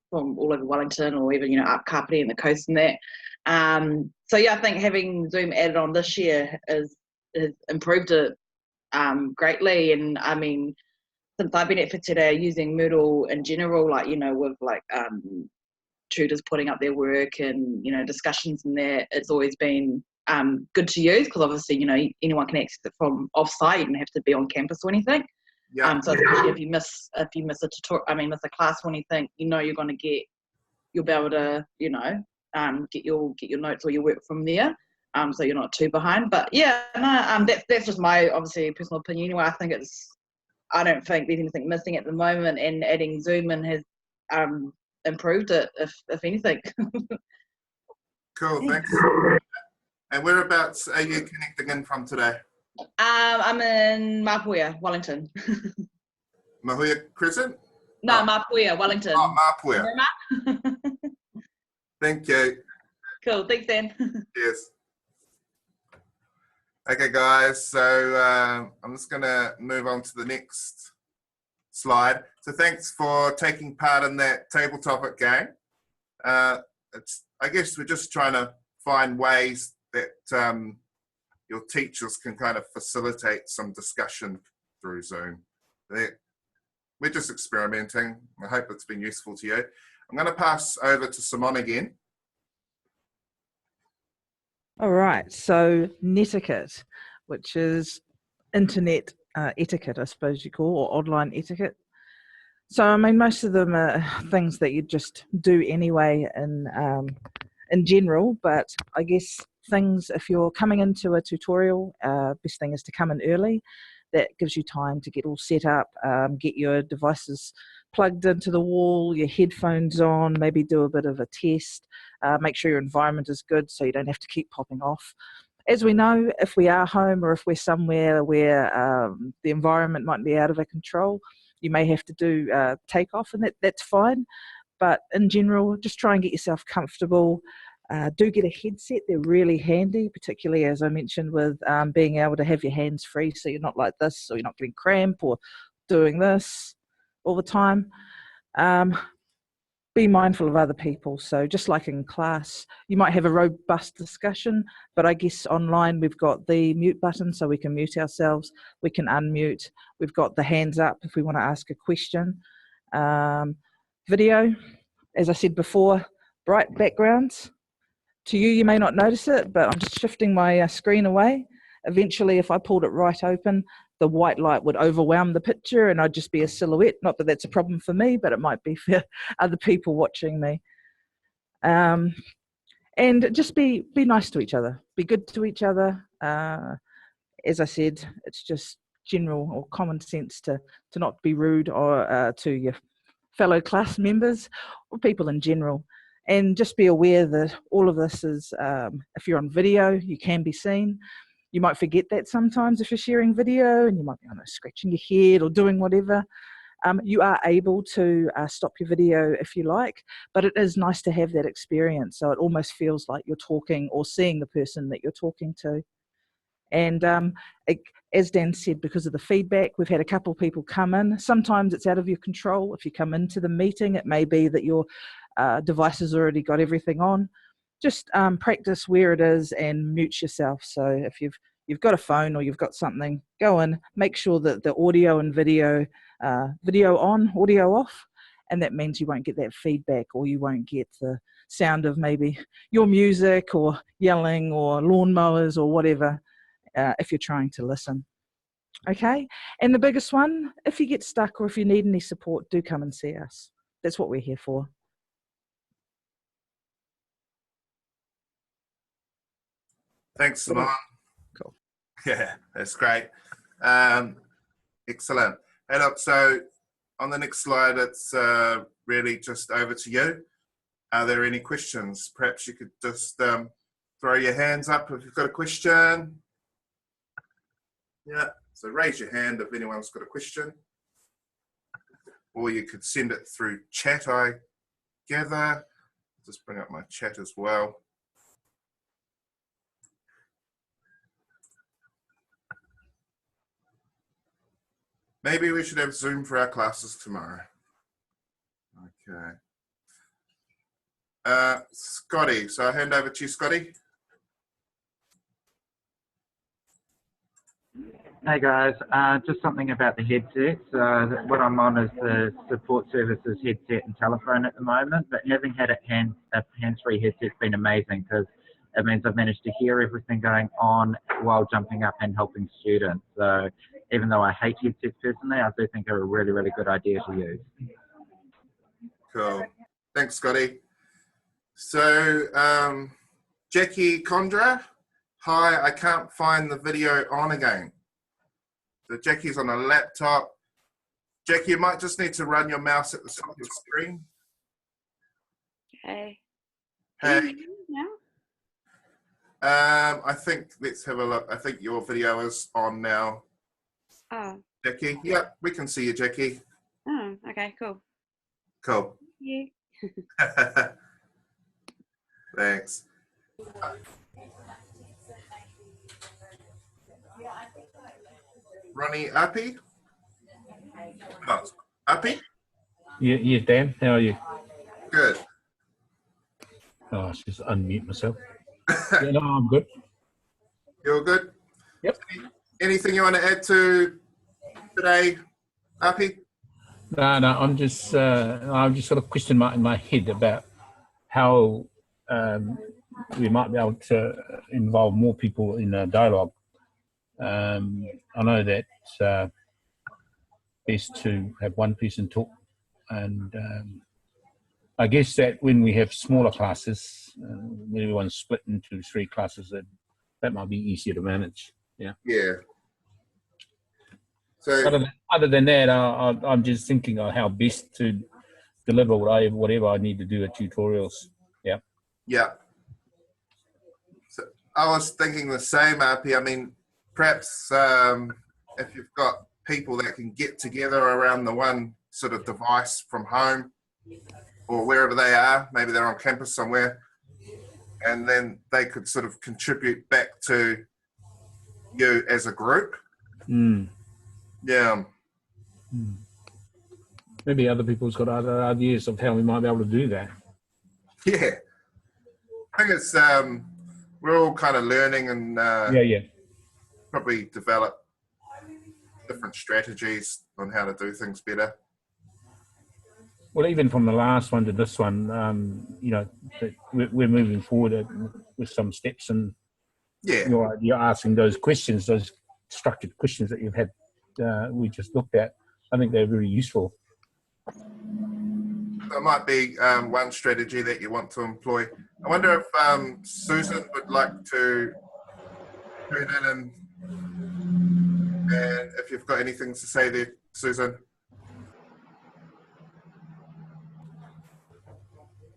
from all over Wellington or even up Kapiti and the coast and that. So yeah, I think having Zoom added on this year has improved it greatly. And I mean, since I've been at Whitira using Moodle in general, like with like tutors putting up their work and discussions and that, it's always been good to use because obviously anyone can access it from off-site. You don't have to be on campus or anything.
Yeah.
So especially if you miss a tutorial, miss a class or anything, you're going to you'll be able to get your notes or your work from there. So you're not too behind. But yeah, no, that's just my obviously personal opinion. Anyway, I don't think there's anything missing at the moment, and adding Zoom in has improved it, if anything.
Cool, thanks. And whereabouts are you connecting in from today?
I'm in Mapuia, Wellington.
Mahuia Crescent?
No, Mapuia, Wellington.
Oh, Mapuia. Thank you.
Cool, thanks, Dan.
Cheers. Okay, guys, so I'm just going to move on to the next slide. So thanks for taking part in that table topic game. I guess we're just trying to find ways that your teachers can kind of facilitate some discussion through Zoom. We're just experimenting. I hope it's been useful to you. I'm going to pass over to Simone again.
All right, so netiquette, which is internet etiquette, I suppose you call, or online etiquette. So, I mean, most of them are things that you just do anyway in general, but I guess things, if you're coming into a tutorial, best thing is to come in early. That gives you time to get all set up, get your devices plugged into the wall, your headphones on, maybe do a bit of a test, make sure your environment is good so you don't have to keep popping off. As we know, if we are home or if we're somewhere where the environment might be out of our control, you may have to do takeoff, and that's fine. But in general, just try and get yourself comfortable. Do get a headset. They're really handy, particularly as I mentioned with being able to have your hands free so you're not like this, or you're not getting cramp or doing this all the time. Be mindful of other people. So just like in class, you might have a robust discussion, but I guess online we've got the mute button so we can mute ourselves, we can unmute, we've got the hands up if we want to ask a question. Video, as I said before, bright backgrounds. To you, you may not notice it, but I'm just shifting my screen away. Eventually, if I pulled it right open, the white light would overwhelm the picture and I'd just be a silhouette. Not that that's a problem for me, but it might be for other people watching me. And just be nice to each other. Be good to each other. As I said, it's just general or common sense to not be rude or to your fellow class members or people in general. And just be aware that all of this is, if you're on video, you can be seen. You might forget that sometimes if you're sharing video, and you might be scratching your head or doing whatever. You are able to stop your video if you like, but it is nice to have that experience. So it almost feels like you're talking or seeing the person that you're talking to. And as Dan said, because of the feedback, we've had a couple of people come in. Sometimes it's out of your control. If you come into the meeting, it may be that your device has already got everything on. Just practice where it is and mute yourself. So if you've got a phone or you've got something, go in, make sure that the audio and video on, audio off, and that means you won't get that feedback or you won't get the sound of maybe your music or yelling or lawnmowers or whatever if you're trying to listen. Okay, and the biggest one, if you get stuck or if you need any support, do come and see us. That's what we're here for.
Thanks, Simone.
Cool.
Yeah, that's great. Excellent. And look, so on the next slide, it's really just over to you. Are there any questions? Perhaps you could just throw your hands up if you've got a question. Yeah, so raise your hand if anyone's got a question. Or you could send it through chat, I gather. Just bring up my chat as well. Maybe we should have Zoom for our classes tomorrow. Okay. Scotty, so I'll hand over to you, Scotty.
Hey guys, just something about the headset. So what I'm on is the support services headset and telephone at the moment, but having had a hands-free headset's been amazing because it means I've managed to hear everything going on while jumping up and helping students. So even though I hate headsets personally, I do think they're a really, really good idea to use.
Cool. Thanks, Scotty. So, Jackie Condra, hi, I can't find the video on again. So Jackie's on a laptop. Jackie, you might just need to run your mouse at the top of the screen.
Okay.
Hey.
Now?
I think, let's have a look. I think your video is on now.
Oh.
Jackie, yep, we can see you, Jackie.
Oh, okay, cool.
Cool.
Thank you.
Thanks. Ronnie Appy? Oh, Appy?
Yeah, Dan, how are you?
Good.
Oh, I just unmute myself. Yeah, no, I'm good.
You're good?
Yep.
Anything you want to add to today, Appy?
No, I'm just got a question mark in my head about how we might be able to involve more people in a dialogue. I know that best to have one person talk, and I guess that when we have smaller classes, when everyone's split into 3 classes, that might be easier to manage. Yeah.
Yeah. So
other than that, I'm just thinking of how best to deliver whatever I need to do at tutorials. Yeah.
Yeah. So I was thinking the same, RP. I mean, perhaps if you've got people that can get together around the one sort of device from home or wherever they are, maybe they're on campus somewhere, and then they could sort of contribute back to you as a group.
Mm.
Yeah.
Maybe other people's got other ideas of how we might be able to do that.
Yeah. I think it's, we're all kind of learning and
Yeah.
probably develop different strategies on how to do things better.
Well, even from the last one to this one, you know, we're moving forward with some steps, and
yeah,
you're asking those questions, those structured questions that you've had, we just looked at. I think they're very useful.
That might be one strategy that you want to employ. I wonder if Susan would like to tune in and if you've got anything to say there, Susan.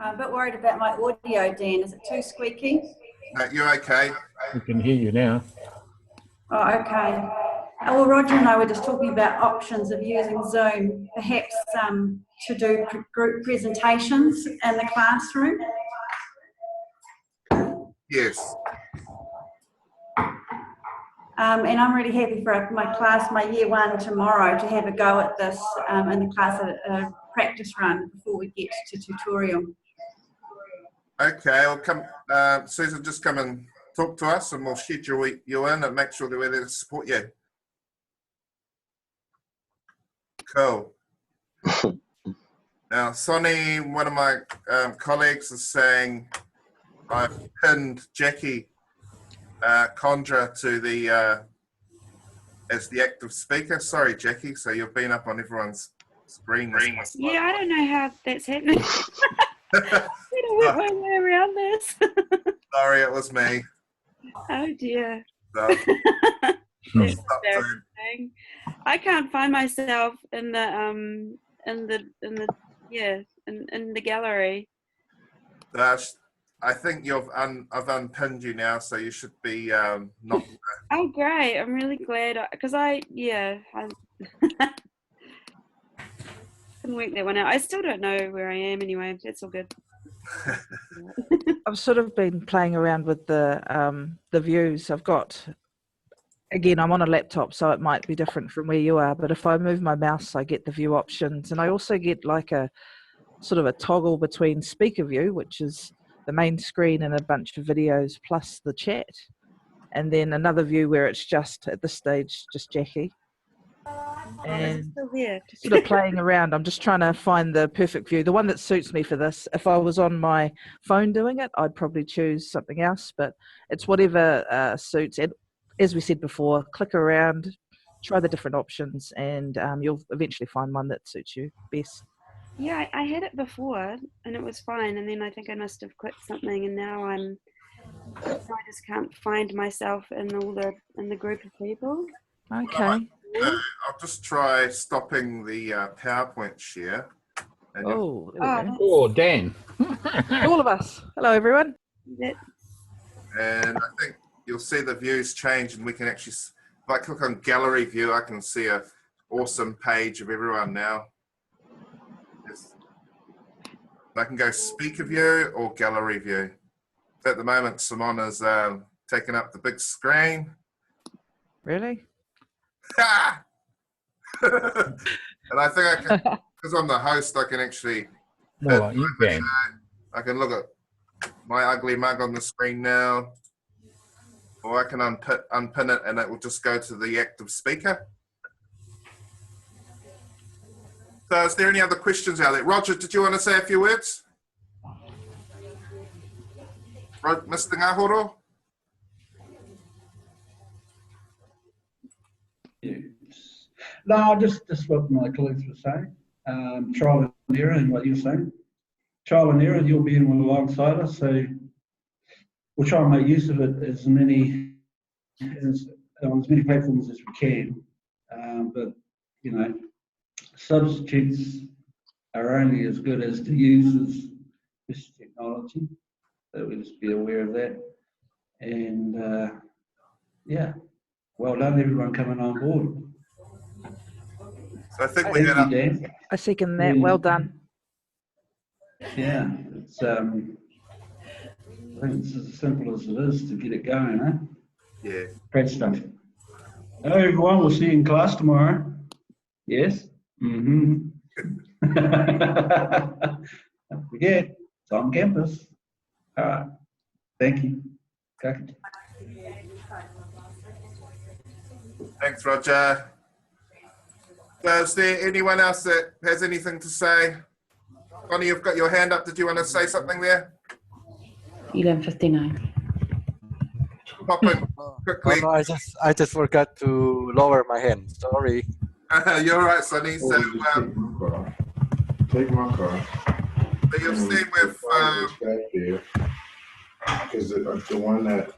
I'm a bit worried about my audio, Dan. Is it too squeaky?
You're okay.
We can hear you now.
Oh, okay. Well, Roger and I were just talking about options of using Zoom, perhaps to do group presentations in the classroom.
Yes.
And I'm really happy for my class, my year 1 tomorrow, to have a go at this in the class, a practice run before we get to tutorial.
Okay, I'll come, Susan, just come and talk to us and we'll schedule you in and make sure that we're there to support you. Cool. Now, Sonny, one of my colleagues, is saying I've pinned Jackie Condra to the as the active speaker. Sorry, Jackie. So you've been up on everyone's screen.
Yeah, I don't know how that's happening. I work my way around this.
Sorry, it was me.
Oh dear.
So,
It's
stop doing.
embarrassing. I can't find myself in the in the gallery.
I think I've unpinned you now, so you should be not.
Oh great! I'm really glad because I couldn't work that one out. I still don't know where I am anyway. That's all good.
I've sort of been playing around with the views. I've got, again, I'm on a laptop, so it might be different from where you are, but if I move my mouse, I get the view options, and I also get like a sort of a toggle between speaker view, which is the main screen and a bunch of videos plus the chat, and then another view where it's just, at this stage, just Jackie. And
still here.
sort of playing around. I'm just trying to find the perfect view, the one that suits me for this. If I was on my phone doing it, I'd probably choose something else, but it's whatever suits. And as we said before, click around, try the different options, and you'll eventually find one that suits you best.
Yeah, I had it before and it was fine, and then I think I must have clicked something, and now I just can't find myself in the group of people.
Okay.
I'll just try stopping the PowerPoint share. And
Oh,
Oh, Dan.
All of us. Hello, everyone.
And I think you'll see the views change, and we can actually, if I click on gallery view, I can see a awesome page of everyone now. Yes. I can go speaker view or gallery view. At the moment, Simon is taking up the big screen.
Really?
And I think I can, because I'm the host, I can actually,
More like you, Dan.
I can look at my ugly mug on the screen now, or I can unpin it and it will just go to the active speaker. So is there any other questions out there? Roger, did you want to say a few words? Mr. Ngahoro?
No, just what my colleagues were saying. Trial and error and what you're saying. Trial and error, you'll be in alongside us, so we'll try and make use of it as many on as many platforms as we can. But you know, substitutes are only as good as the users this technology. So we'll just be aware of that. And yeah, well done everyone coming on board.
So I think we're
Thank you, Dan.
I second that. Well done.
Yeah, it's I think it's as simple as it is to get it going, huh?
Yeah.
Great stuff. Hello everyone, we'll see you in class tomorrow. Yes? Mm-hmm. Don't forget, it's on campus. All right. Thank you. Okay.
Thanks, Roger. So is there anyone else that has anything to say? Connie, you've got your hand up. Did you want to say something there?
11:59.
Pop in quickly.
Oh, no, I just forgot to lower my hand. Sorry.
You're right, Sonny. So,
take my car.
So you'll see with
back there, because the one that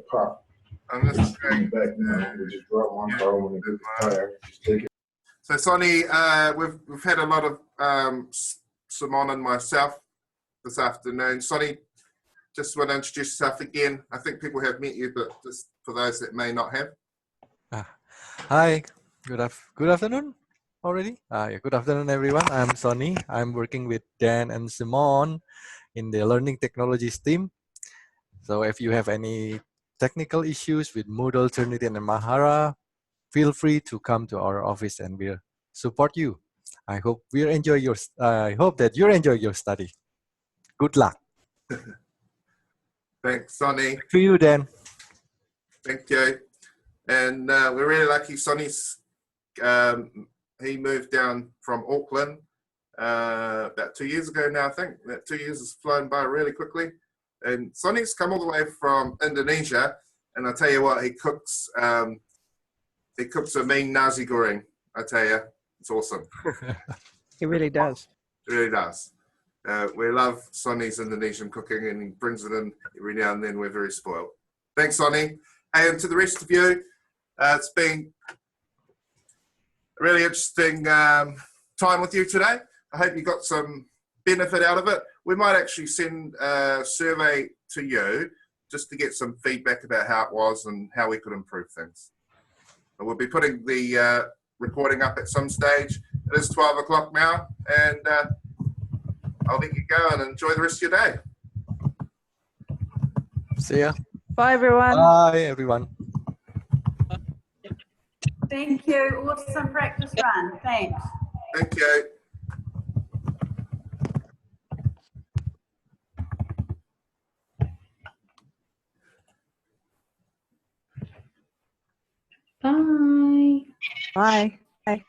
popped.
I'm just
going back now. We just drop one car when it gets tired. Just take it.
So Sonny, we've had a lot of Simon and myself this afternoon. Sonny, just want to introduce yourself again. I think people have met you, but just for those that may not have.
Hi. Good afternoon already. Yeah, good afternoon, everyone. I'm Sonny. I'm working with Dan and Simon in the Learning Technologies team. So if you have any technical issues with Moodle, Turnitin, and Mahara, feel free to come to our office and we'll support you. I hope I hope that you enjoy your study. Good luck.
Thanks, Sonny.
To you, Dan.
Thank you. And we're really lucky. Sonny's he moved down from Auckland about 2 years ago now. I think that 2 years has flown by really quickly. And Sonny's come all the way from Indonesia, and I tell you what, he cooks a mean nasi goreng. I tell you, it's awesome.
He really does.
It really does. We love Sonny's Indonesian cooking, and he brings it in every now and then. We're very spoiled. Thanks, Sonny. And to the rest of you, it's been a really interesting time with you today. I hope you got some benefit out of it. We might actually send a survey to you just to get some feedback about how it was and how we could improve things. But we'll be putting the recording up at some stage. It is 12 o'clock now, and I'll let you go and enjoy the rest of your day.
See ya.
Bye, everyone.
Bye, everyone.
Thank you. Awesome practice run. Thanks.
Thank you.
Bye.
Bye. Bye.